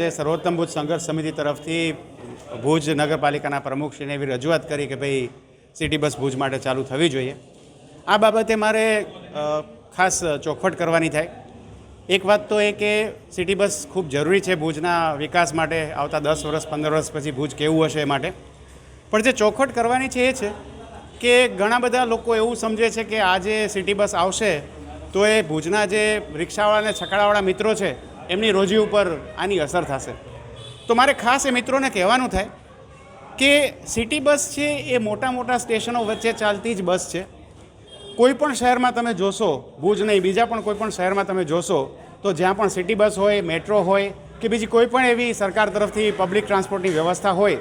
આજે સર્વોત્તમ ભુજ સંઘર્ષ સમિતિ તરફથી ભુજ નગરપાલિકાના પ્રમુખશ્રીને એવી રજૂઆત કરી કે ભાઈ સિટી બસ ભુજ માટે ચાલુ થવી જોઈએ. આ બાબતે મારે ખાસ ચોખવટ કરવાની થાય. એક વાત તો એ કે સિટી બસ ખૂબ જરૂરી છે ભુજના વિકાસ માટે, આવતા 10 વર્ષ 15 વર્ષ પછી ભુજ કેવું હશે એ માટે. પણ જે ચોખવટ કરવાની છે એ છે કે ઘણા બધા લોકો એવું સમજે છે કે આજે સિટી બસ આવશે તો એ ભુજના જે રિક્ષાવાળા અને છકડાવાળા મિત્રો છે એમની રોજી ઉપર આની અસર થશે. તો મારે ખાસ એ મિત્રોને કહેવાનું થાય કે સિટી બસ છે એ મોટા મોટા સ્ટેશનો વચ્ચે ચાલતી જ બસ છે. કોઈ પણ શહેરમાં તમે જોશો, ભુજ નહીં બીજા પણ કોઈ પણ શહેરમાં તમે જોશો તો જ્યાં પણ સિટી બસ હોય, મેટ્રો હોય કે બીજી કોઈ પણ એવી સરકાર તરફથી પબ્લિક ટ્રાન્સપોર્ટની વ્યવસ્થા હોય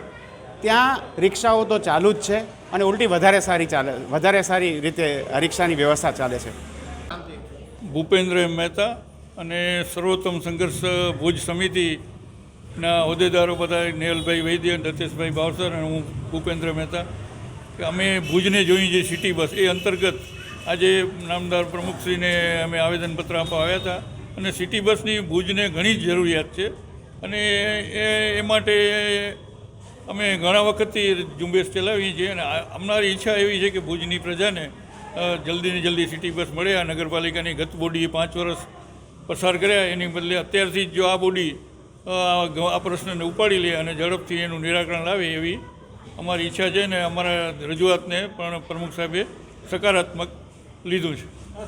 ત્યાં રિક્ષાઓ તો ચાલુ જ છે અને ઉલટી વધારે સારી રીતે રિક્ષાની વ્યવસ્થા ચાલે છે. ભૂપેન્દ્ર મહેતા અને સર્વોત્તમ સંઘર્ષ ભુજ સમિતિના હોદ્દેદારો બધા નેહલભાઈ વૈદ્ય, દત્તેશભાઈ ભાવસર અને હું ભૂપેન્દ્ર મહેતા કે અમે ભુજને જોઈ જે સિટી બસ એ અંતર્ગત આજે નામદાર પ્રમુખશ્રીને અમે આવેદનપત્ર આપવા આવ્યા હતા. અને સિટી બસની ભુજને ઘણી જ જરૂરિયાત છે અને એ માટે અમે ઘણા વખતથી ઝુંબેશ ચલાવીએ છીએ અને અમારી ઈચ્છા એવી છે કે ભુજની પ્રજાને જલ્દીને જલ્દી સિટી બસ મળે. આ નગરપાલિકાની ગત બોડીએ 5 વર્ષ પસાર કર્યા, એની બદલે અત્યારથી જ જો આ બોડી આ પ્રશ્નને ઉપાડી લે અને ઝડપથી એનું નિરાકરણ લાવે એવી અમારી ઈચ્છા છે ને અમારા રજૂઆતને પણ પ્રમુખ સાહેબે સકારાત્મક લીધું છે.